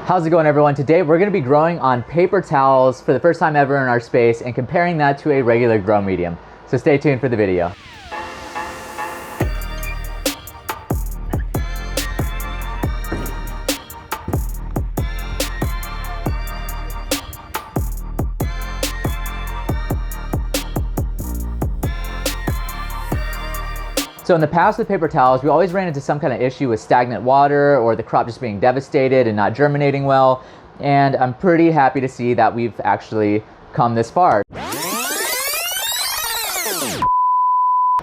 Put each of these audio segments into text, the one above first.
How's it going, everyone? Today we're going to be growing on paper towels for the first time ever in our space and comparing that to a regular grow medium. So stay tuned for the video. So in the past with paper towels, we always ran into some kind of issue with stagnant water or the crop just being devastated and not germinating well. And I'm pretty happy to see that we've actually come this far.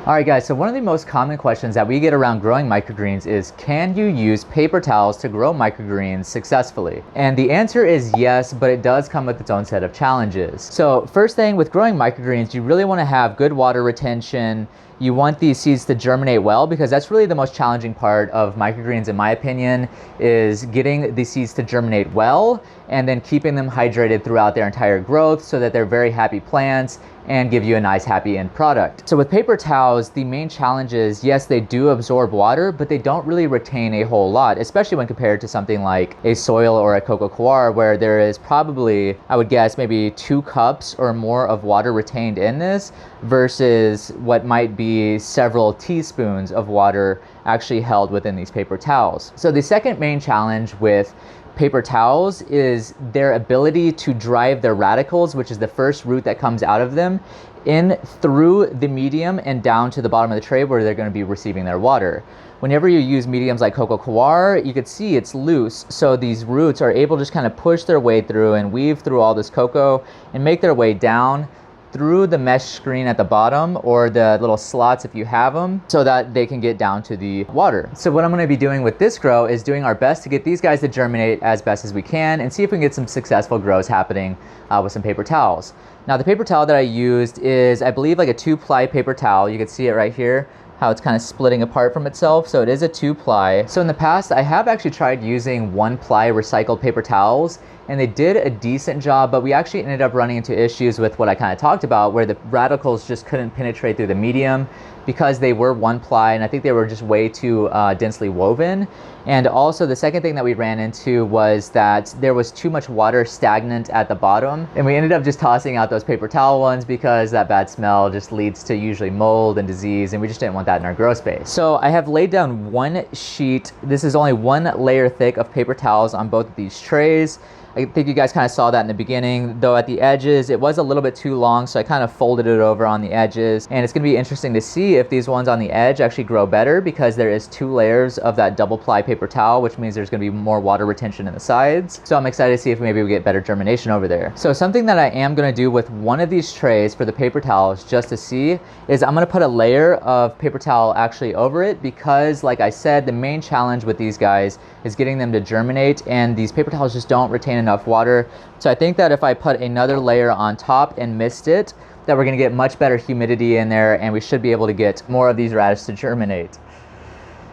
All right, guys, so one of the most common questions that we get around growing microgreens is, can you use paper towels to grow microgreens successfully? And the answer is yes, but it does come with its own set of challenges. So first thing with growing microgreens, you really want to have good water retention. You want these seeds to germinate well, because that's really the most challenging part of microgreens, in my opinion, is getting the seeds to germinate well and then keeping them hydrated throughout their entire growth so that they're very happy plants and give you a nice happy end product. So with paper towels, the main challenge is, yes, they do absorb water, but they don't really retain a whole lot, especially when compared to something like a soil or a Coco Coir, where there is probably, I would guess, maybe 2 cups or more of water retained in this versus what might be several teaspoons of water actually held within these paper towels. So the second main challenge with paper towels is their ability to drive their radicals, which is the first root that comes out of them, in through the medium and down to the bottom of the tray where they're going to be receiving their water. Whenever you use mediums like Coco Coir, you can see it's loose, so these roots are able to just kind of push their way through and weave through all this cocoa and make their way down through the mesh screen at the bottom, or the little slots if you have them, so that they can get down to the water. So what I'm going to be doing with this grow is doing our best to get these guys to germinate as best as we can and see if we can get some successful grows happening with some paper towels. Now the paper towel that I used is, I believe, like a 2-ply paper towel. You can see it right here, how it's kind of splitting apart from itself. So it is a 2-ply. So in the past, I have actually tried using 1-ply recycled paper towels, and they did a decent job, but we actually ended up running into issues with what I kind of talked about, where the radicals just couldn't penetrate through the medium because they were 1-ply, and I think they were just way too densely woven. And also the second thing that we ran into was that there was too much water stagnant at the bottom, and we ended up just tossing out those paper towel ones because that bad smell just leads to usually mold and disease, and we just didn't want that in our grow space. So I have laid down 1 sheet. This is only 1 layer thick of paper towels on both of these trays. I think you guys kind of saw that in the beginning, though at the edges it was a little bit too long, so I kind of folded it over on the edges. And it's going to be interesting to see if these ones on the edge actually grow better, because there is 2 layers of that double-ply paper towel, which means there's going to be more water retention in the sides. So I'm excited to see if maybe we get better germination over there. So something that I am going to do with one of these trays for the paper towels, just to see, is I'm going to put a layer of paper towel actually over it, because like I said, the main challenge with these guys is getting them to germinate, and these paper towels just don't retain enough water. So I think that if I put another layer on top and mist it, that we're going to get much better humidity in there, and we should be able to get more of these radishes to germinate.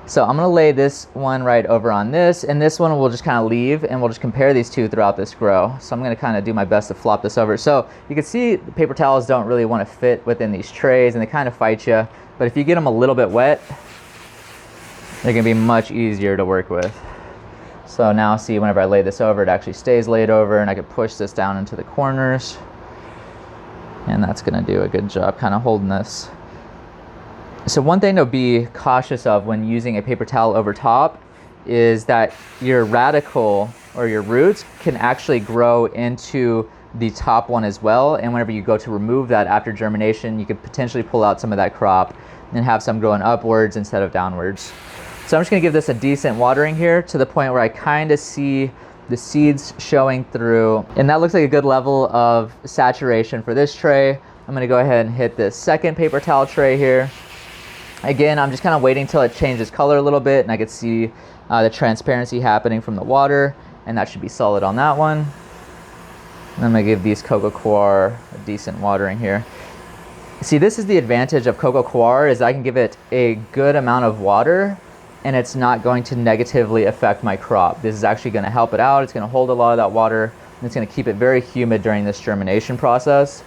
So I'm going to lay this one right over on this, and this one we'll just kind of leave, and we'll just compare these two throughout this grow. So I'm going to kind of do my best to flop this over. So you can see the paper towels don't really want to fit within these trays, and they kind of fight you. But if you get them a little bit wet, they're going to be much easier to work with. So now see, whenever I lay this over, it actually stays laid over, and I can push this down into the corners. And that's going to do a good job kind of holding this. So one thing to be cautious of when using a paper towel over top is that your radical or your roots can actually grow into the top one as well. And whenever you go to remove that after germination, you could potentially pull out some of that crop and have some growing upwards instead of downwards. So I'm just going to give this a decent watering here to the point where I kind of see the seeds showing through. And that looks like a good level of saturation for this tray. I'm going to go ahead and hit this second paper towel tray here. Again, I'm just kind of waiting till it changes color a little bit, and I can see the transparency happening from the water, and that should be solid on that one. And I'm going to give these Coco Coir a decent watering here. See, this is the advantage of Coco Coir, is I can give it a good amount of water, and it's not going to negatively affect my crop. This is actually going to help it out. It's going to hold a lot of that water, and it's going to keep it very humid during this germination process.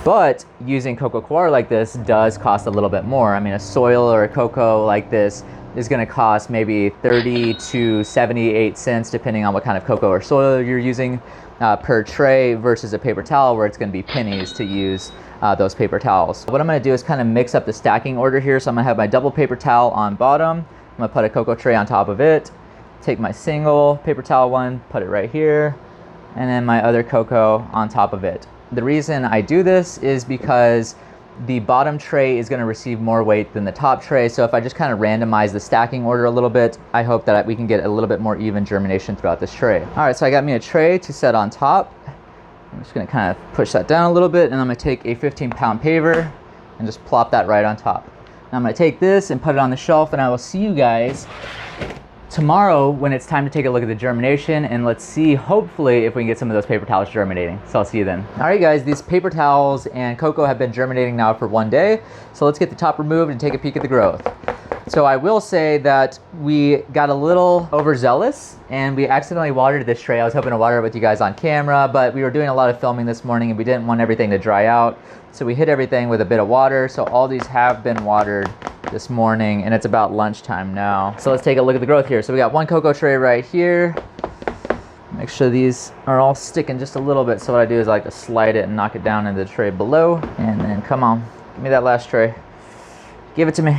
But using Coco Coir like this does cost a little bit more. I mean, a soil or a cocoa like this is going to cost maybe 30 to 78 cents depending on what kind of cocoa or soil you're using per tray, versus a paper towel where it's going to be pennies to use those paper towels. What I'm going to do is kind of mix up the stacking order here. So I'm going to have my double paper towel on bottom. I'm going to put a cocoa tray on top of it, take my single paper towel one, put it right here, and then my other cocoa on top of it. The reason I do this is because the bottom tray is going to receive more weight than the top tray. So if I just kind of randomize the stacking order a little bit, I hope that we can get a little bit more even germination throughout this tray. All right, so I got me a tray to set on top. I'm just going to kind of push that down a little bit, and I'm going to take a 15-pound paver and just plop that right on top. Now I'm going to take this and put it on the shelf, and I will see you guys tomorrow when it's time to take a look at the germination, and let's see, hopefully, if we can get some of those paper towels germinating. So I'll see you then. All right, guys, these paper towels and cocoa have been germinating now for 1 day. So let's get the top removed and take a peek at the growth. So I will say that we got a little overzealous and we accidentally watered this tray. I was hoping to water it with you guys on camera, but we were doing a lot of filming this morning and we didn't want everything to dry out. So we hit everything with a bit of water. So all these have been watered this morning, and it's about lunchtime now. So let's take a look at the growth here. So we got one cocoa tray right here. Make sure these are all sticking just a little bit. So what I do is I like to slide it and knock it down into the tray below. And then come on, give me that last tray. Give it to me.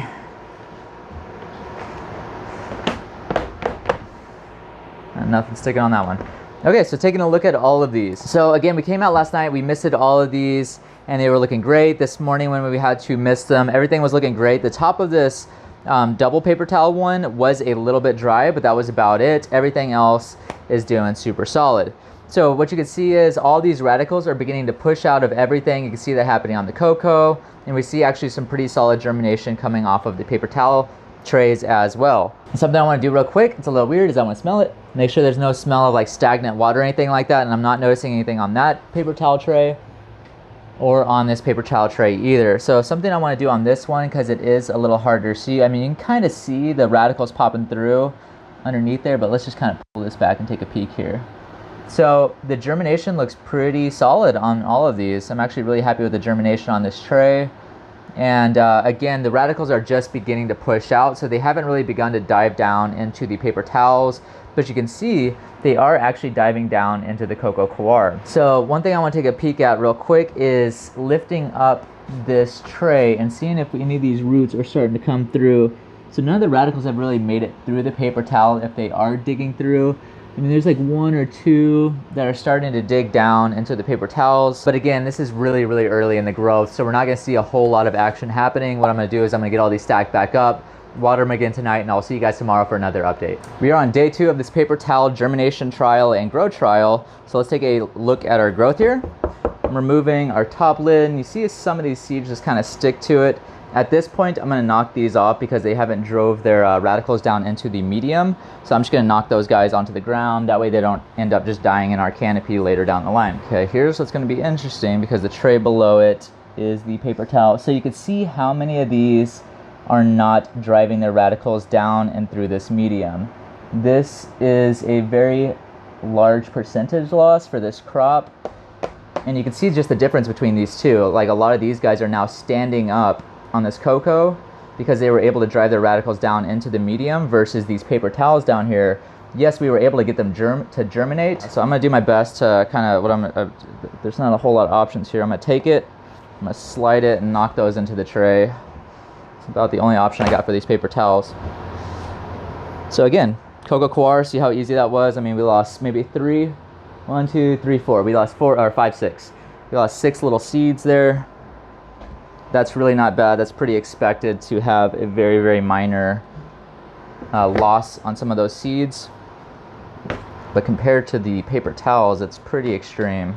And nothing sticking on that one. Okay, so taking a look at all of these. So again, we came out last night, we misted all of these, and they were looking great. This morning when we had to mist them, everything was looking great. The top of this double paper towel one was a little bit dry, but that was about it. Everything else is doing super solid. So what you can see is all these radicals are beginning to push out of everything. You can see that happening on the cocoa, and we see actually some pretty solid germination coming off of the paper towel trays as well. And something I want to do real quick, it's a little weird, is I want to smell it. Make sure there's no smell of like stagnant water or anything like that, and I'm not noticing anything on that paper towel tray or on this paper towel tray either. So something I want to do on this one, because it is a little harder to see. I mean, you can kind of see the radicals popping through underneath there, but let's just kind of pull this back and take a peek here. So the germination looks pretty solid on all of these. I'm actually really happy with the germination on this tray. And again, the radicals are just beginning to push out, so they haven't really begun to dive down into the paper towels, but you can see they are actually diving down into the Coco Coir. So one thing I want to take a peek at real quick is lifting up this tray and seeing if any of these roots are starting to come through. So none of the radicals have really made it through the paper towel if they are digging through. I mean, there's like one or two that are starting to dig down into the paper towels. But again, this is really, really early in the growth, so we're not gonna see a whole lot of action happening. What I'm gonna do is I'm gonna get all these stacked back up, water them again tonight, and I'll see you guys tomorrow for another update. We are on day 2 of this paper towel germination trial and grow trial. So let's take a look at our growth here. I'm removing our top lid, and you see some of these seeds just kind of stick to it. At this point, I'm going to knock these off because they haven't drove their radicals down into the medium. So I'm just going to knock those guys onto the ground. That way they don't end up just dying in our canopy later down the line. Okay, here's what's going to be interesting, because the tray below it is the paper towel. So you can see how many of these are not driving their radicals down and through this medium. This is a very large percentage loss for this crop. And you can see just the difference between these two. Like, a lot of these guys are now standing up on this cocoa because they were able to drive their radicals down into the medium, versus these paper towels down here. Yes, we were able to get them to germinate. So I'm gonna do my best to kind of, there's not a whole lot of options here. I'm gonna take it, I'm gonna slide it and knock those into the tray. It's about the only option I got for these paper towels. So again, Coco Coir, see how easy that was? I mean, we lost maybe 3, 1, 2, 3, 4. We lost 4 or 5, 6. We lost 6 little seeds there. That's really not bad. That's pretty expected to have a very, very minor loss on some of those seeds. But compared to the paper towels, it's pretty extreme.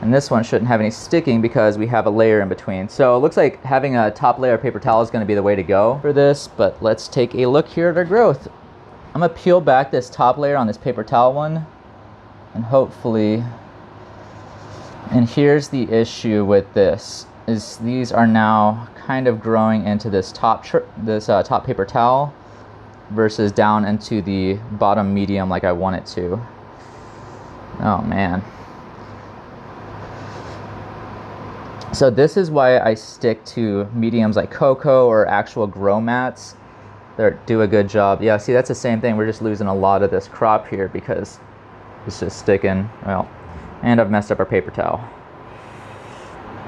And this one shouldn't have any sticking because we have a layer in between. So it looks like having a top layer of paper towel is going to be the way to go for this. But let's take a look here at our growth. I'm going to peel back this top layer on this paper towel one. And hopefully, and here's the issue with this, is these are now kind of growing into this top paper towel versus down into the bottom medium like I want it to. Oh man. So this is why I stick to mediums like cocoa or actual grow mats. do a good job. Yeah, see, that's the same thing. We're just losing a lot of this crop here because it's just sticking. Well, and I've messed up our paper towel.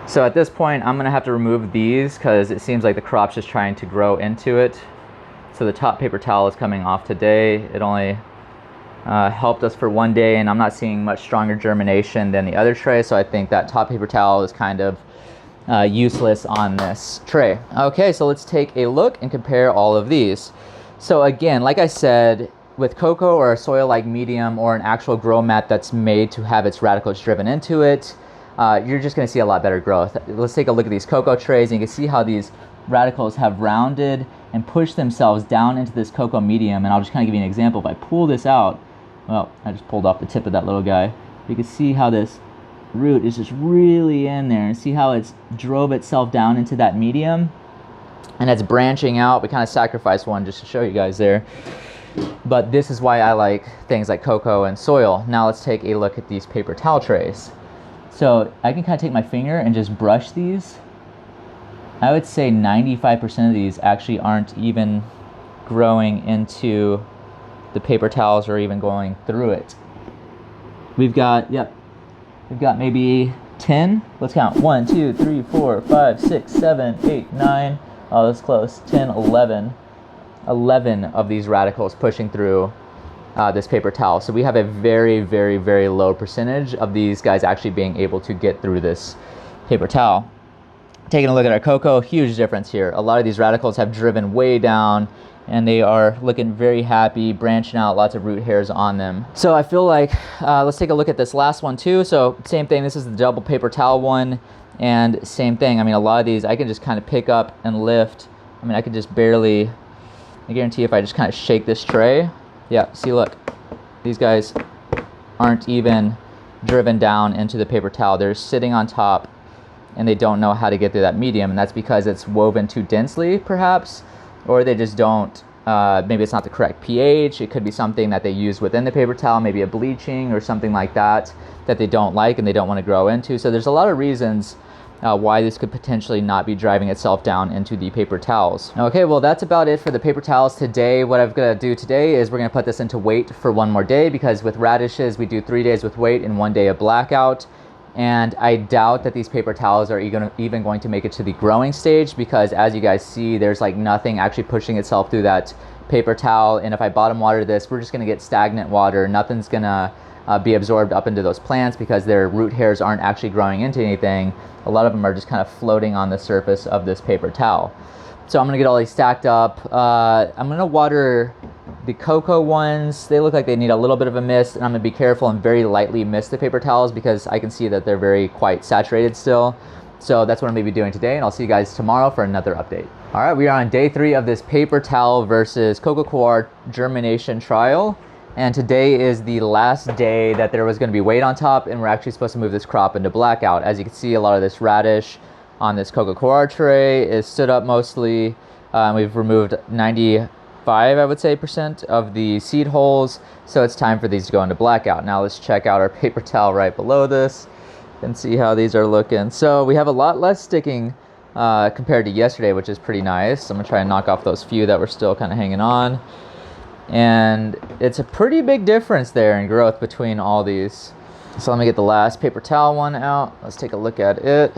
So at this point, I'm gonna have to remove these because it seems like the crop's just trying to grow into it. So the top paper towel is coming off today. It only helped us for 1 day, and I'm not seeing much stronger germination than the other tray, so I think that top paper towel is kind of useless on this tray. Okay, so let's take a look and compare all of these. So again, like I said, with cocoa or a soil-like medium or an actual grow mat that's made to have its radicals driven into it, you're just gonna see a lot better growth. Let's take a look at these cocoa trays, and you can see how these radicals have rounded and pushed themselves down into this cocoa medium. And I'll just kind of give you an example. If I pull this out, well, I just pulled off the tip of that little guy. You can see how this root is just really in there, and see how it's drove itself down into that medium, and it's branching out. We kind of sacrificed one just to show you guys there, but this is why I like things like cocoa and soil. Now let's take a look at these paper towel trays. So I can kind of take my finger and just brush these. I would say 95% of these actually aren't even growing into the paper towels or even going through it. We've got maybe 10. Let's count. 1, 2, 3, 4, 5, 6, 7, 8, 9. Oh, that's close. 10, 11. 11 of these radicals pushing through this paper towel. So we have a very, very, very low percentage of these guys actually being able to get through this paper towel. Taking a look at our cocoa, huge difference here. A lot of these radicals have driven way down, and they are looking very happy, branching out, lots of root hairs on them. So I feel like, let's take a look at this last one too. So same thing, this is the double paper towel one, and same thing. I mean, a lot of these I can just kind of pick up and lift. I mean, I could just barely, I guarantee if I just kind of shake this tray, yeah, see, look, these guys aren't even driven down into the paper towel. They're sitting on top, and they don't know how to get through that medium, and that's because it's woven too densely, perhaps, or they just don't, maybe it's not the correct pH. It could be something that they use within the paper towel, maybe a bleaching or something like that they don't like and they don't want to grow into. So there's a lot of reasons why this could potentially not be driving itself down into the paper towels. Okay, well, that's about it for the paper towels today. What I'm gonna do today is we're gonna put this into weight for 1 more day, because with radishes, we do 3 days with weight and 1 day of blackout. And I doubt that these paper towels are even going to make it to the growing stage, because as you guys see, there's like nothing actually pushing itself through that paper towel. And if I bottom water this, we're just gonna get stagnant water. Nothing's gonna be absorbed up into those plants because their root hairs aren't actually growing into anything. A lot of them are just kind of floating on the surface of this paper towel. So I'm gonna get all these stacked up. I'm gonna water the cocoa ones. They look like they need a little bit of a mist, and I'm gonna be careful and very lightly mist the paper towels because I can see that they're very quite saturated still. So that's what I'm gonna be doing today, and I'll see you guys tomorrow for another update. All right, we are on day 3 of this paper towel versus Coco Coir germination trial. And today is the last day that there was going to be weight on top, and we're actually supposed to move this crop into blackout. As you can see, a lot of this radish on this Coco Coir tray is stood up mostly. We've removed 95, I would say, % of the seed holes, so it's time for these to go into blackout. Now let's check out our paper towel right below this and see how these are looking. So we have a lot less sticking compared to yesterday, which is pretty nice. I'm gonna try and knock off those few that were still kind of hanging on. And it's a pretty big difference there in growth between all these. So let me get the last paper towel one out. Let's take a look at it.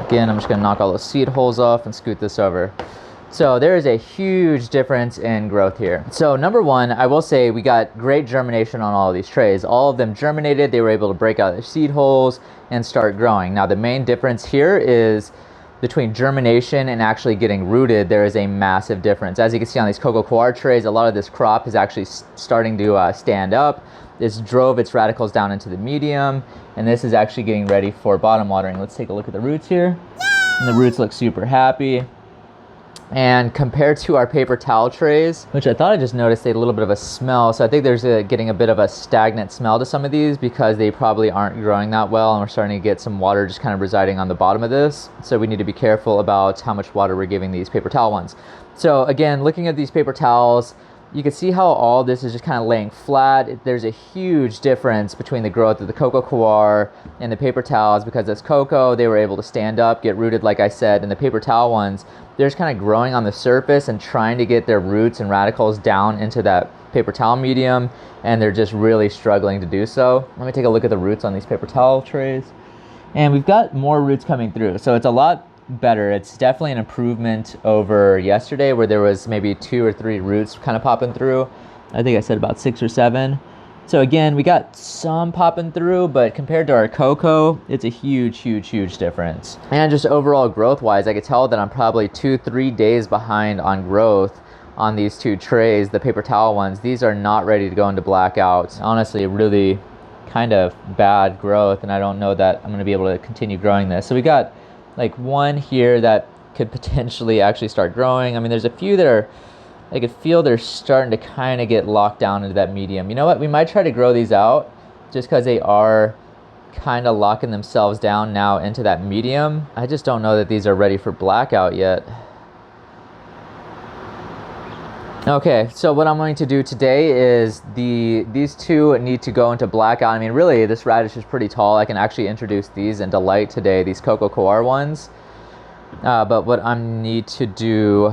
Again, I'm just gonna knock all those seed holes off and scoot this over. So there is a huge difference in growth here. So number one, I will say we got great germination on all of these trays. All of them germinated. They were able to break out their seed holes and start growing. Now the main difference here is between germination and actually getting rooted. There is a massive difference. As you can see on these Coco Coir trays, a lot of this crop is actually starting to stand up. This drove its radicals down into the medium, and this is actually getting ready for bottom watering. Let's take a look at the roots here. And the roots look super happy. And compared to our paper towel trays, which I thought I just noticed they had a little bit of a smell. So I think there's getting a bit of a stagnant smell to some of these because they probably aren't growing that well, and we're starting to get some water just kind of residing on the bottom of this. So we need to be careful about how much water we're giving these paper towel ones. So again, looking at these paper towels, you can see how all this is just kind of laying flat. There's a huge difference between the growth of the Coco Coir and the paper towels, because as cocoa, they were able to stand up, get rooted, like I said, and the paper towel ones, they're just kind of growing on the surface and trying to get their roots and radicals down into that paper towel medium, and they're just really struggling to do so. Let me take a look at the roots on these paper towel trays. And we've got more roots coming through, so it's a lot better. It's definitely an improvement over yesterday, where there was maybe 2 or 3 roots kind of popping through. I think I said about 6 or 7. So again, we got some popping through, but compared to our cocoa, it's a huge difference. And just overall growth wise, I could tell that I'm probably 2-3 days behind on growth on these 2 trays, the paper towel ones. These are not ready to go into blackout. Honestly, really kind of bad growth, and I don't know that I'm going to be able to continue growing this. So we got like one here that could potentially actually start growing. I mean, there's a few that are, I could feel they're starting to kind of get locked down into that medium. You know what? We might try to grow these out just because they are kind of locking themselves down now into that medium. I just don't know that these are ready for blackout yet. Okay, so what I'm going to do today is these 2 need to go into blackout. I mean, really, this radish is pretty tall. I can actually introduce these into light today, these Coco Coir ones. But what I need to do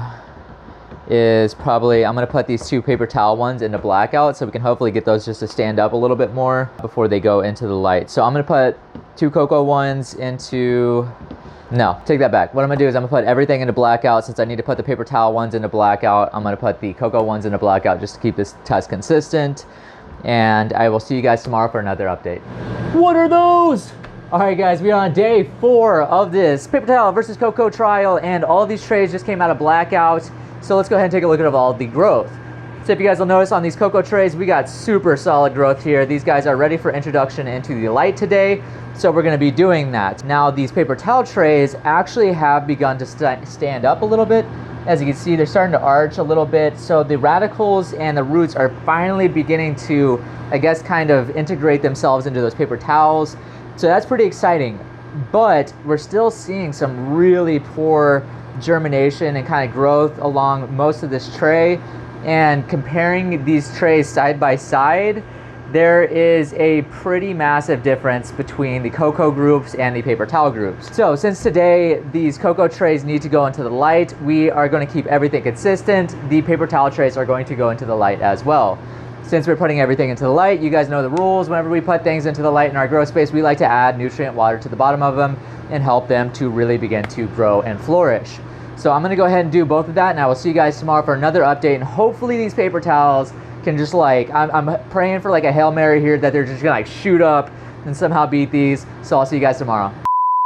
is probably, I'm going to put these 2 paper towel ones into blackout, so we can hopefully get those just to stand up a little bit more before they go into the light. So I'm going to put 2 cocoa ones into... No, take that back. What I'm gonna do is I'm gonna put everything into blackout. Since I need to put the paper towel ones into blackout, I'm gonna put the cocoa ones into blackout just to keep this test consistent. And I will see you guys tomorrow for another update. What are those? All right, guys, we are on day 4 of this paper towel versus cocoa trial, and all of these trays just came out of blackout. So let's go ahead and take a look at all of the growth. So if you guys will notice on these cocoa trays, we got super solid growth here. These guys are ready for introduction into the light today. So we're gonna be doing that. Now these paper towel trays actually have begun to stand up a little bit. As you can see, they're starting to arch a little bit. So the radicals and the roots are finally beginning to, I guess, kind of integrate themselves into those paper towels. So that's pretty exciting. But we're still seeing some really poor germination and kind of growth along most of this tray. And comparing these trays side by side, there is a pretty massive difference between the cocoa groups and the paper towel groups. So since today these cocoa trays need to go into the light, we are going to keep everything consistent. The paper towel trays are going to go into the light as well. Since we're putting everything into the light, you guys know the rules. Whenever we put things into the light in our grow space, we like to add nutrient water to the bottom of them and help them to really begin to grow and flourish. So I'm going to go ahead and do both of that, and I will see you guys tomorrow for another update. And hopefully these paper towels can just like, I'm praying for like a Hail Mary here that they're just gonna like shoot up and somehow beat these. So I'll see you guys tomorrow.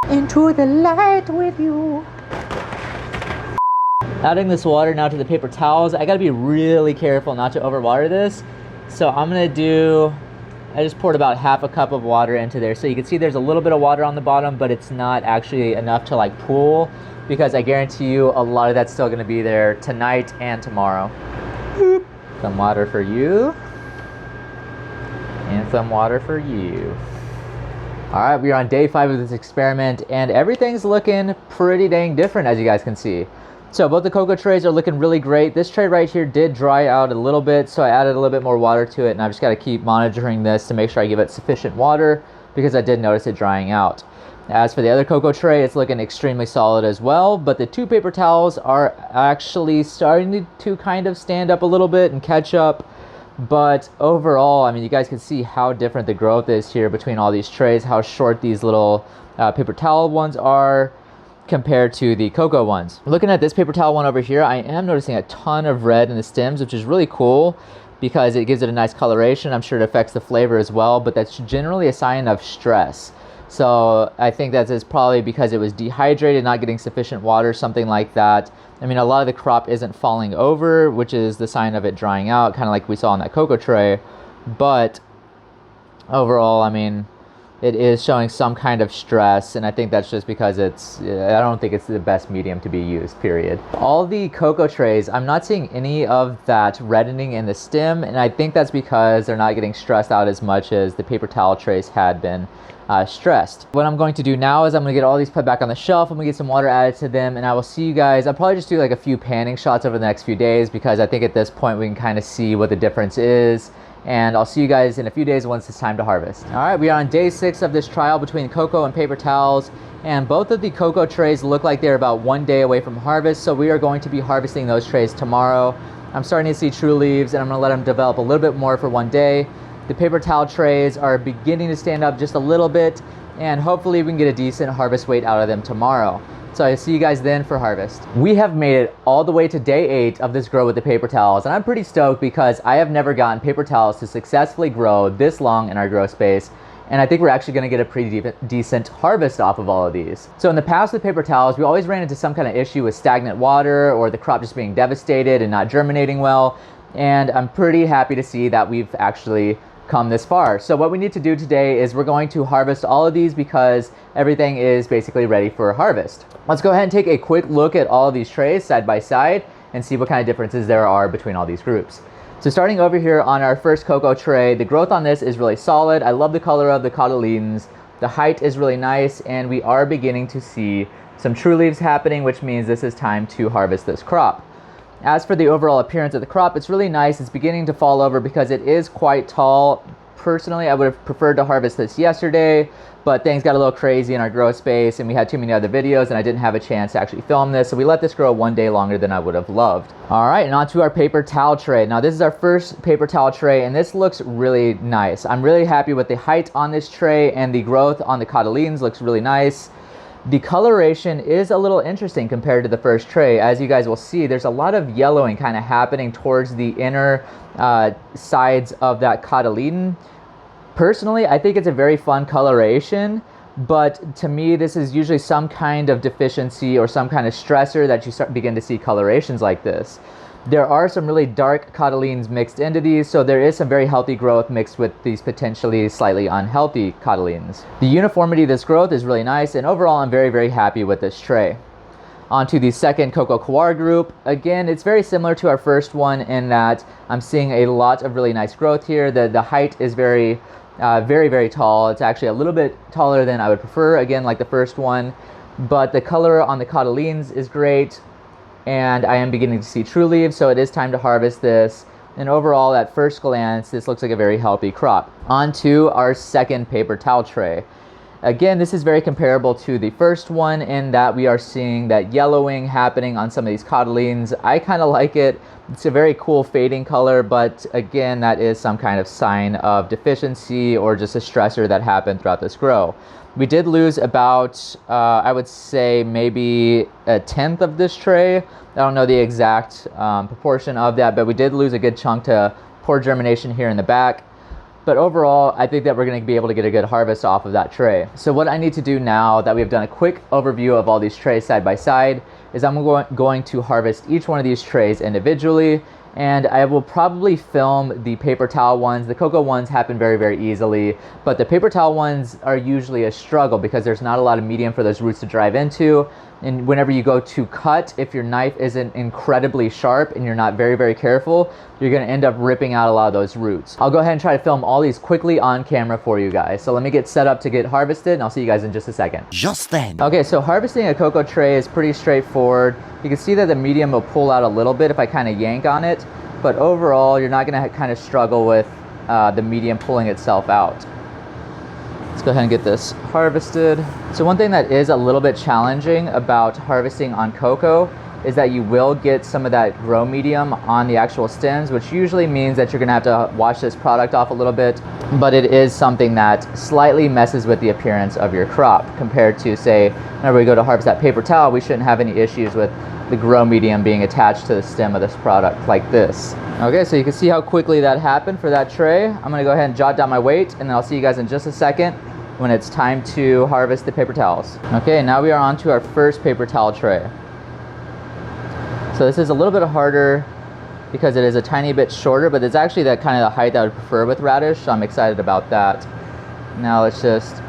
Into the light with you. Adding this water now to the paper towels. I gotta be really careful not to overwater this. So I'm gonna do, I just poured about half a cup of water into there. So you can see there's a little bit of water on the bottom, but it's not actually enough to like pool, because I guarantee you a lot of that's still gonna be there tonight and tomorrow. Boop. Some water for you, and some water for you. All right, we're on day 5 of this experiment, and everything's looking pretty dang different, as you guys can see. So both the cocoa trays are looking really great. This tray right here did dry out a little bit, so I added a little bit more water to it, and I've just got to keep monitoring this to make sure I give it sufficient water, because I did notice it drying out. As for the other cocoa tray, it's looking extremely solid as well, but the 2 paper towels are actually starting to kind of stand up a little bit and catch up. But overall, I mean, you guys can see how different the growth is here between all these trays, how short these little paper towel ones are compared to the cocoa ones. Looking at this paper towel one over here, I am noticing a ton of red in the stems, which is really cool because it gives it a nice coloration. I'm sure it affects the flavor as well, but that's generally a sign of stress. So I think that is probably because it was dehydrated, not getting sufficient water, something like that. I mean, a lot of the crop isn't falling over, which is the sign of it drying out, kind of like we saw on that cocoa tray. But overall, I mean, it is showing some kind of stress, and I think that's just because I don't think it's the best medium to be used, period. All the cocoa trays, I'm not seeing any of that reddening in the stem, and I think that's because they're not getting stressed out as much as the paper towel trays had been stressed. What I'm going to do now is I'm going to get all these put back on the shelf. I'm going to get some water added to them, and I will see you guys. I'll probably just do like a few panning shots over the next few days, because I think at this point we can kind of see what the difference is. And I'll see you guys in a few days once it's time to harvest. All right, we are on day 6 of this trial between cocoa and paper towels, and both of the cocoa trays look like they're about 1 day away from harvest, so we are going to be harvesting those trays tomorrow. I'm starting to see true leaves, and I'm gonna let them develop a little bit more for 1 day. The paper towel trays are beginning to stand up just a little bit, and hopefully we can get a decent harvest weight out of them tomorrow. So I'll see you guys then for harvest. We have made it all the way to day 8 of this grow with the paper towels, and I'm pretty stoked because I have never gotten paper towels to successfully grow this long in our grow space, and I think we're actually gonna get a pretty decent harvest off of all of these. So in the past with paper towels, we always ran into some kind of issue with stagnant water or the crop just being devastated and not germinating well, and I'm pretty happy to see that we've actually come this far. So what we need to do today is we're going to harvest all of these because everything is basically ready for harvest. Let's go ahead and take a quick look at all of these trays side by side and see what kind of differences there are between all these groups. So starting over here on our first cocoa tray, the growth on this is really solid. I love the color of the cotyledons. The height is really nice, and we are beginning to see some true leaves happening, which means this is time to harvest this crop. As for the overall appearance of the crop, it's really nice. It's beginning to fall over because it is quite tall. Personally, I would have preferred to harvest this yesterday, but things got a little crazy in our grow space and we had too many other videos and I didn't have a chance to actually film this, so we let this grow 1 day longer than I would have loved. All right, and on to our paper towel tray. Now this is our first paper towel tray, and this looks really nice. I'm really happy with the height on this tray, and the growth on the cotyledons looks really nice. The coloration is a little interesting compared to the first tray. As you guys will see, there's a lot of yellowing kind of happening towards the inner sides of that cotyledon. Personally, I think it's a very fun coloration, but to me, this is usually some kind of deficiency or some kind of stressor that you begin to see colorations like this. There are some really dark cotyledons mixed into these, so there is some very healthy growth mixed with these potentially slightly unhealthy cotyledons. The uniformity of this growth is really nice, and overall I'm very, very happy with this tray. On to the second Coco Coir group. Again, it's very similar to our first one in that I'm seeing a lot of really nice growth here. The height is very, very tall. It's actually a little bit taller than I would prefer, again, like the first one. But the color on the cotyledons is great, and I am beginning to see true leaves, so it is time to harvest this. And overall, at first glance, this looks like a very healthy crop. On to our second paper towel tray. Again, this is very comparable to the first one in that we are seeing that yellowing happening on some of these cotyledons. I kind of like it. It's a very cool fading color, but again, that is some kind of sign of deficiency or just a stressor that happened throughout this grow. We did lose about, I would say maybe 1/10 of this tray. I don't know the exact proportion of that, but we did lose a good chunk to poor germination here in the back. But overall, I think that we're going to be able to get a good harvest off of that tray. So what I need to do now that we've done a quick overview of all these trays side by side is I'm going to harvest each one of these trays individually, and I will probably film the paper towel ones. The cocoa ones happen very, very easily, but the paper towel ones are usually a struggle because there's not a lot of medium for those roots to drive into. And whenever you go to cut, if your knife isn't incredibly sharp and you're not very, very careful, you're gonna end up ripping out a lot of those roots. I'll go ahead and try to film all these quickly on camera for you guys. So let me get set up to get harvested, and I'll see you guys in just a second. Just then. Okay, so harvesting a cocoa tray is pretty straightforward. You can see that the medium will pull out a little bit if I kind of yank on it, but overall, you're not gonna kind of struggle with the medium pulling itself out. Let's go ahead and get this harvested. So one thing that is a little bit challenging about harvesting on cocoa is that you will get some of that grow medium on the actual stems, which usually means that you're gonna have to wash this product off a little bit, but it is something that slightly messes with the appearance of your crop compared to, say, whenever we go to harvest that paper towel, we shouldn't have any issues with the grow medium being attached to the stem of this product like this. Okay, so you can see how quickly that happened for that tray. I'm gonna go ahead and jot down my weight, and then I'll see you guys in just a second when it's time to harvest the paper towels. Okay, now we are on to our first paper towel tray. So this is a little bit harder because it is a tiny bit shorter, but it's actually that kind of the height that I would prefer with radish, so I'm excited about that. Now let's just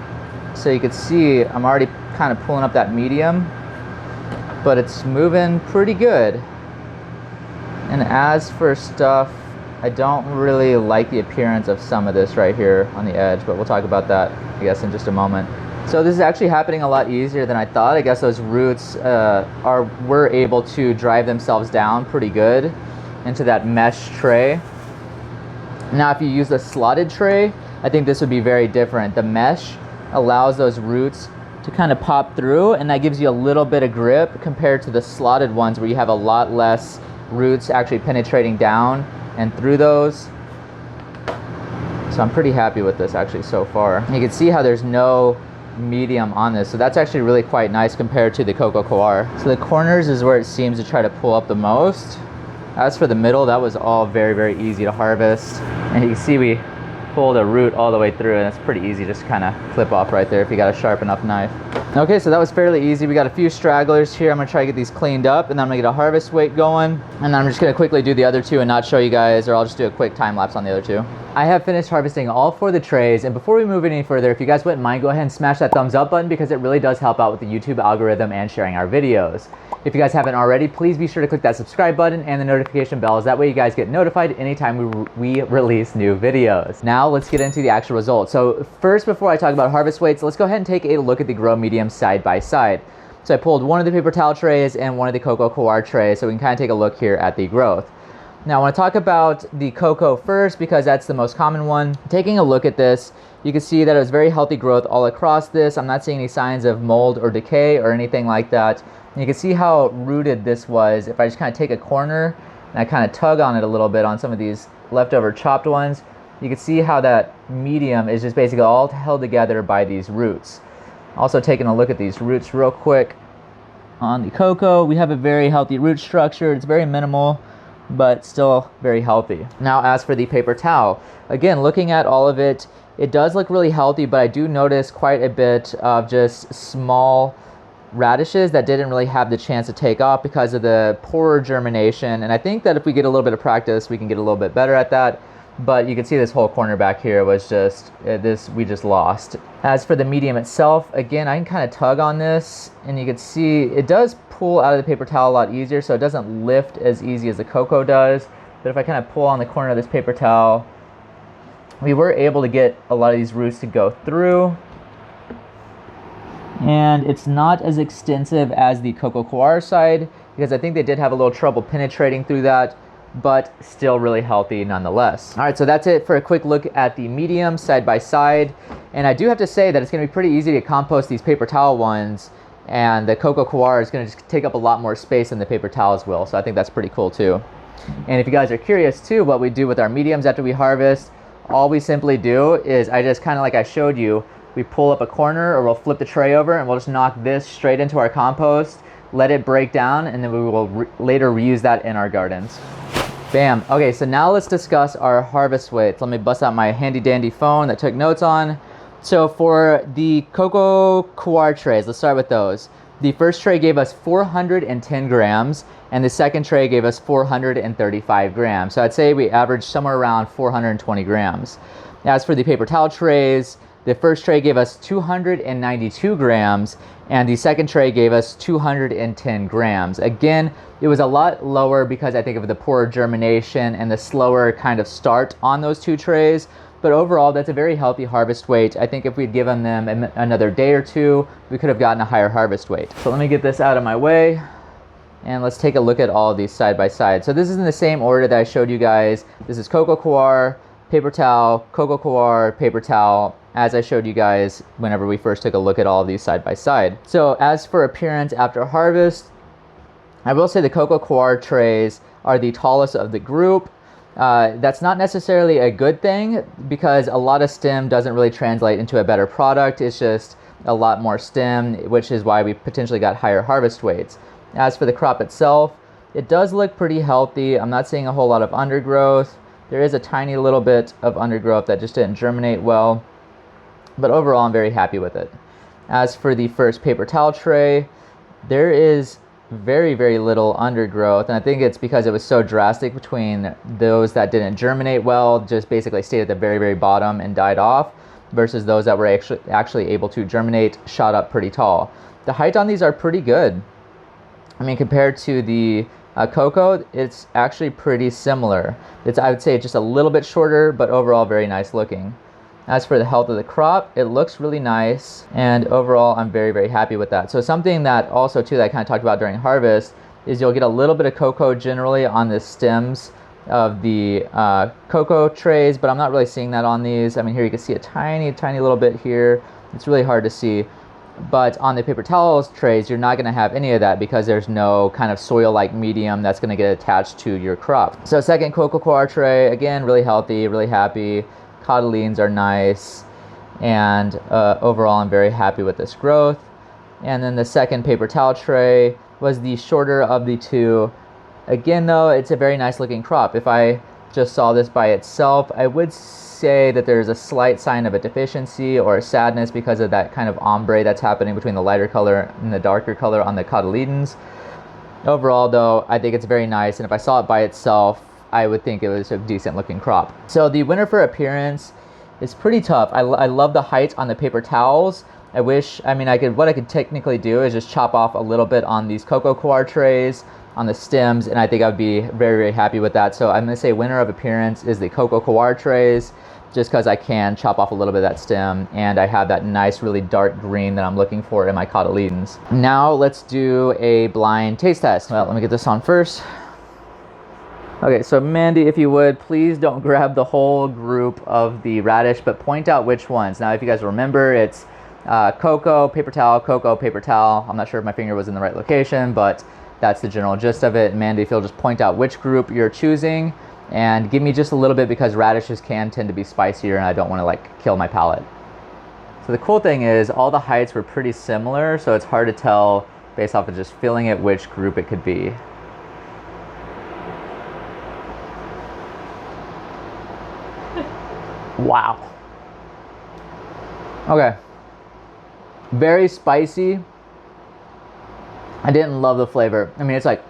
So you can see I'm already kind of pulling up that medium, but it's moving pretty good. And as for stuff, I don't really like the appearance of some of this right here on the edge, but we'll talk about that, I guess, in just a moment. So this is actually happening a lot easier than I thought. I guess those roots were able to drive themselves down pretty good into that mesh tray. Now, if you use a slotted tray, I think this would be very different. The mesh allows those roots to kind of pop through, and that gives you a little bit of grip compared to the slotted ones where you have a lot less roots actually penetrating down and through those. So I'm pretty happy with this actually so far. You can see how there's no medium on this, so that's actually really quite nice compared to the Coco Coir. So the corners is where it seems to try to pull up the most. As for the middle, that was all very, very easy to harvest. And you can see we pulled a root all the way through, and it's pretty easy just to kind of clip off right there if you got a sharp enough knife. Okay, so that was fairly easy. We got a few stragglers here. I'm gonna try to get these cleaned up, and then I'm gonna get a harvest weight going. And then I'm just gonna quickly do the other two and not show you guys, or I'll just do a quick time lapse on the other two. I have finished harvesting all 4 of the trays, and before we move any further, if you guys wouldn't mind, go ahead and smash that thumbs up button because it really does help out with the YouTube algorithm and sharing our videos. If you guys haven't already, please be sure to click that subscribe button and the notification bells. That way you guys get notified anytime we release new videos. Now let's get into the actual results. So first, before I talk about harvest weights, let's go ahead and take a look at the grow medium side by side. So I pulled one of the paper towel trays and one of the Coco Coir trays, so we can kind of take a look here at the growth. Now I want to talk about the Coco first because that's the most common one. Taking a look at this, you can see that it was very healthy growth all across this. I'm not seeing any signs of mold or decay or anything like that. And you can see how rooted this was. If I just kind of take a corner and I kind of tug on it a little bit on some of these leftover chopped ones, you can see how that medium is just basically all held together by these roots. Also taking a look at these roots real quick. On the Coco, we have a very healthy root structure. It's very minimal, but still very healthy. Now, as for the paper towel, again, looking at all of it, it does look really healthy, but I do notice quite a bit of just small radishes that didn't really have the chance to take off because of the poorer germination. And I think that if we get a little bit of practice, we can get a little bit better at that. But you can see this whole corner back here was just, we just lost. As for the medium itself, again, I can kind of tug on this and you can see it does pull out of the paper towel a lot easier, so it doesn't lift as easy as the Coco does. But if I kind of pull on the corner of this paper towel, we were able to get a lot of these roots to go through. And it's not as extensive as the Coco Coir side because I think they did have a little trouble penetrating through that, but still really healthy nonetheless. All right, so that's it for a quick look at the medium side by side. And I do have to say that it's gonna be pretty easy to compost these paper towel ones, and the Coco Coir is gonna just take up a lot more space than the paper towels will. So I think that's pretty cool too. And if you guys are curious too, what we do with our mediums after we harvest, all we simply do is I just kind of like I showed you, we pull up a corner or we'll flip the tray over and we'll just knock this straight into our compost, let it break down, and then we will later reuse that in our gardens. Bam. Okay, so now let's discuss our harvest weights. Let me bust out my handy dandy phone that took notes on. So for the Coco Coir trays, let's start with those. The first tray gave us 410 grams and the second tray gave us 435 grams. So I'd say we averaged somewhere around 420 grams. As for the paper towel trays, the first tray gave us 292 grams and the second tray gave us 210 grams. Again, it was a lot lower because I think of the poorer germination and the slower kind of start on those two trays. But overall, that's a very healthy harvest weight. I think if we'd given them another day or two, we could have gotten a higher harvest weight. So let me get this out of my way and let's take a look at all of these side by side. So this is in the same order that I showed you guys. This is Coco Coir, paper towel, Coco Coir, paper towel, as I showed you guys whenever we first took a look at all of these side by side. So as for appearance after harvest, I will say the Coco Coir trays are the tallest of the group. That's not necessarily a good thing because a lot of stem doesn't really translate into a better product. It's just a lot more stem, which is why we potentially got higher harvest weights. As for the crop itself, it does look pretty healthy. I'm not seeing a whole lot of undergrowth. There is a tiny little bit of undergrowth that just didn't germinate well. But overall, I'm very happy with it. As for the first paper towel tray, there is very, very little undergrowth. And I think it's because it was so drastic between those that didn't germinate well, just basically stayed at the very, very bottom and died off. versus those that were actually able to germinate, shot up pretty tall. The height on these are pretty good. I mean, compared to the Coco, it's actually pretty similar. It's, I would say, just a little bit shorter, but overall very nice looking. As for the health of the crop, it looks really nice, and overall I'm very, very happy with that. So something that also too that I kind of talked about during harvest is you'll get a little bit of cocoa generally on the stems of the cocoa trays, but I'm not really seeing that on these. I mean, here you can see a tiny little bit here. It's really hard to see. But on the paper towels trays, you're not going to have any of that because there's no kind of soil-like medium that's going to get attached to your crop. So second Coco Coir tray, again, really healthy, really happy. Cotyledons are nice, and overall I'm very happy with this growth. And then the second paper towel tray was the shorter of the two. Again though, it's a very nice looking crop. If I just saw this by itself, I would say that there's a slight sign of a deficiency or a sadness because of that kind of ombre that's happening between the lighter color and the darker color on the cotyledons. Overall though, I think it's very nice, and if I saw it by itself, I would think it was a decent looking crop. So the winner for appearance is pretty tough. I love the height on the paper towels. I wish, I mean, what I could technically do is just chop off a little bit on these Coco Coir trays on the stems, and I think I would be very, very happy with that. So I'm gonna say winner of appearance is the Coco Coir trays, just because I can chop off a little bit of that stem, and I have that nice, really dark green that I'm looking for in my cotyledons. Now let's do a blind taste test. Well, let me get this on first. Okay, so Mandy, if you would, please don't grab the whole group of the radish, but point out which ones. Now, if you guys remember, it's cocoa, paper towel, cocoa, paper towel. I'm not sure if my finger was in the right location, but that's the general gist of it. Mandy, if you'll just point out which group you're choosing, and give me just a little bit because radishes can tend to be spicier, and I don't want to like kill my palate. So the cool thing is all the heights were pretty similar, so it's hard to tell based off of just feeling it which group it could be. Wow. Okay. Very spicy. I didn't love the flavor. I mean, it's like,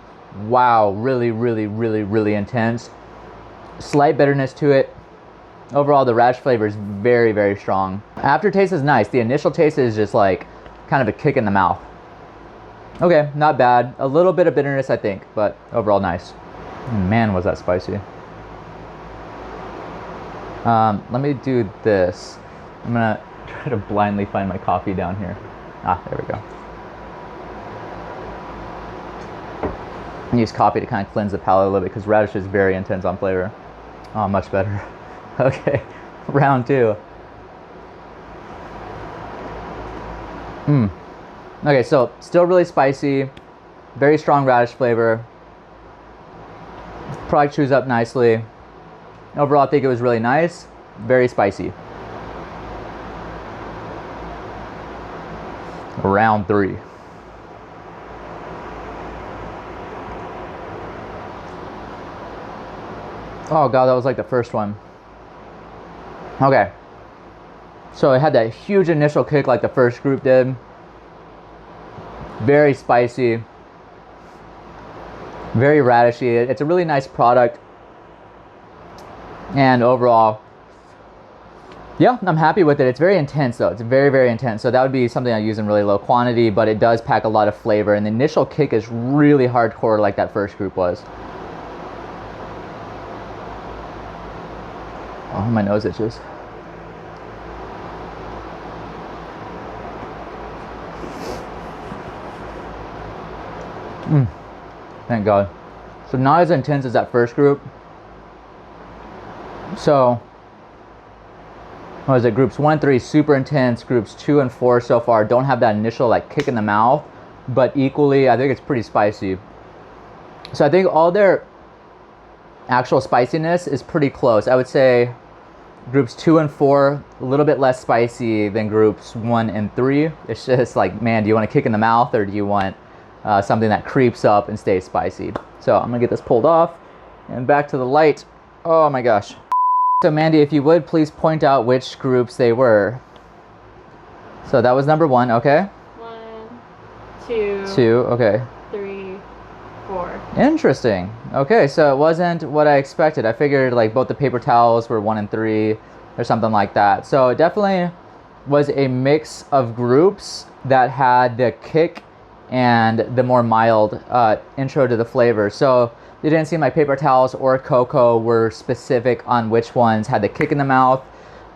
wow, really, really, really, really intense. Slight bitterness to it. Overall, the radish flavor is very, very strong. Aftertaste is nice. The initial taste is just like kind of a kick in the mouth. Okay, not bad. A little bit of bitterness, I think, but overall nice. Man, was that spicy. Let me do this. I'm gonna try to blindly find my coffee down here. Ah, there we go. I use coffee to kind of cleanse the palate a little bit because radish is very intense on flavor. Oh, much better. Okay, round two. Okay, so still really spicy, very strong radish flavor. Product chews up nicely. Overall, I think it was really nice, very spicy. Round three. Oh god, that was like the first one. Okay. So it had that huge initial kick like the first group did. Very spicy. Very radishy. It's a really nice product. And overall, yeah, I'm happy with it. It's very intense though. It's very, very intense. So that would be something I use in really low quantity, but it does pack a lot of flavor. And the initial kick is really hardcore like that first group was. Oh, my nose itches. Thank God. So not as intense as that first group. So, what is it? Groups 1 and 3 super intense. Groups 2 and 4 so far don't have that initial like kick in the mouth, but equally I think it's pretty spicy. So I think all their actual spiciness is pretty close. I would say groups 2 and 4 a little bit less spicy than groups 1 and 3. It's just like, man, do you want a kick in the mouth or do you want something that creeps up and stays spicy? So I'm gonna get this pulled off and back to the light. Oh my gosh. So Mandy, if you would please point out which groups they were. So that was number 1, okay? 1, 2, 2, okay. 3, 4. Interesting. Okay, so it wasn't what I expected. I figured like both the paper towels were 1 and 3 or something like that. So definitely was a mix of groups that had the kick and the more mild intro to the flavor. So it didn't seem like paper towels or cocoa were specific on which ones had the kick in the mouth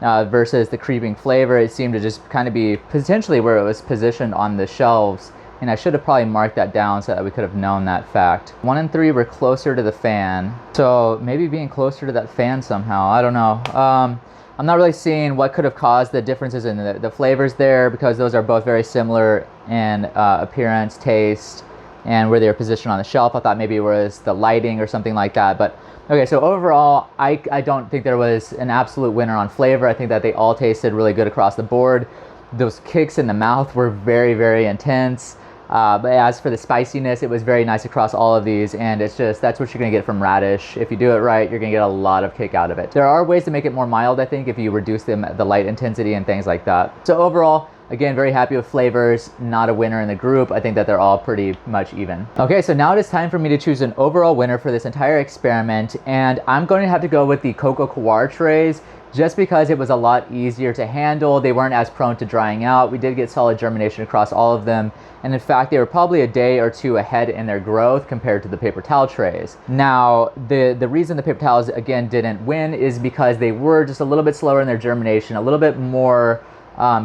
versus the creeping flavor. It seemed to just kind of be potentially where it was positioned on the shelves. And I should have probably marked that down so that we could have known that fact. 1 and 3 were closer to the fan. So maybe being closer to that fan somehow, I don't know. I'm not really seeing what could have caused the differences in the flavors there, because those are both very similar in appearance, taste, and where they were positioned on the shelf. I thought maybe it was the lighting or something like that. But okay, so overall, I don't think there was an absolute winner on flavor. I think that they all tasted really good across the board. Those kicks in the mouth were very, very intense. But as for the spiciness, it was very nice across all of these, and it's just, that's what you're gonna get from Radish. If you do it right, you're gonna get a lot of kick out of it. There are ways to make it more mild, I think, if you reduce the light intensity and things like that. So overall, again, very happy with flavors. Not a winner in the group. I think that they're all pretty much even. Okay, so now it is time for me to choose an overall winner for this entire experiment, and I'm going to have to go with the Coco Coir trays, just because it was a lot easier to handle. They weren't as prone to drying out. We did get solid germination across all of them. And in fact, they were probably a day or two ahead in their growth compared to the paper towel trays. Now, the reason the paper towels, again, didn't win is because they were just a little bit slower in their germination, a little bit more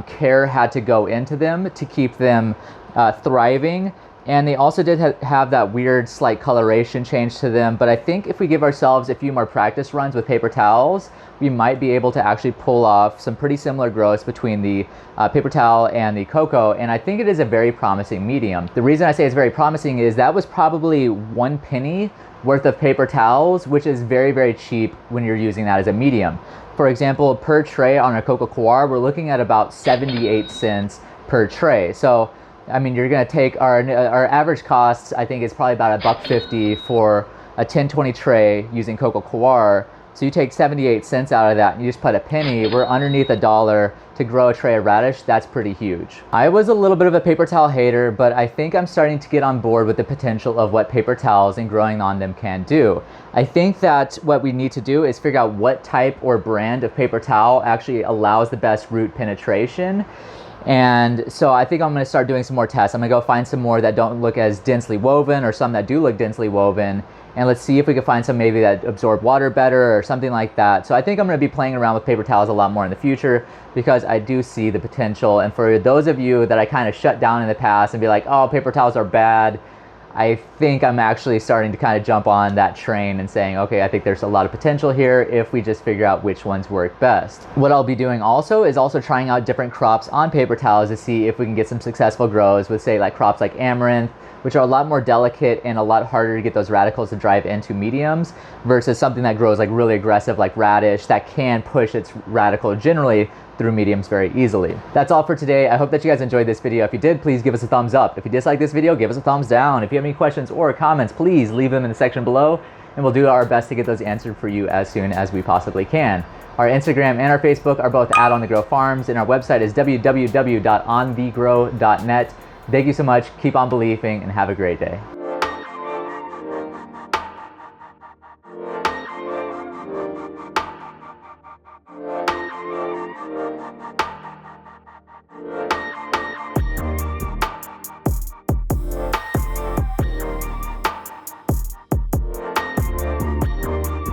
care had to go into them to keep them thriving. And they also did have that weird slight coloration change to them. But I think if we give ourselves a few more practice runs with paper towels, we might be able to actually pull off some pretty similar growths between the paper towel and the cocoa. And I think it is a very promising medium. The reason I say it's very promising is that was probably 1 penny worth of paper towels, which is very, very cheap when you're using that as a medium. For example, per tray on a Coco Coir, we're looking at about 78 cents per tray. So I mean, you're gonna take our average costs, I think is probably about $1.50 for a 10-20 tray using Coco Coir. So you take 78 cents out of that and you just put a penny, we're underneath $1 to grow a tray of radish. That's pretty huge. I was a little bit of a paper towel hater, but I think I'm starting to get on board with the potential of what paper towels and growing on them can do. I think that what we need to do is figure out what type or brand of paper towel actually allows the best root penetration. And so I think I'm going to start doing some more tests. I'm going to go find some more that don't look as densely woven, or some that do look densely woven, and let's see if we can find some maybe that absorb water better or something like that. So I think I'm going to be playing around with paper towels a lot more in the future, because I do see the potential. And for those of you that I kind of shut down in the past and be like, oh, paper towels are bad, I think I'm actually starting to kind of jump on that train and saying, okay, I think there's a lot of potential here if we just figure out which ones work best. What I'll be doing also is trying out different crops on paper towels to see if we can get some successful grows with, say, like crops like amaranth, which are a lot more delicate and a lot harder to get those radicals to drive into mediums, versus something that grows like really aggressive like radish that can push its radicle generally through mediums very easily. That's all for today. I hope that you guys enjoyed this video. If you did, please give us a thumbs up. If you disliked this video, give us a thumbs down. If you have any questions or comments, please leave them in the section below, and we'll do our best to get those answered for you as soon as we possibly can. Our Instagram and our Facebook are both at On The Grow Farms, and our website is www.onthegrow.net. Thank you so much. Keep on believing and have a great day.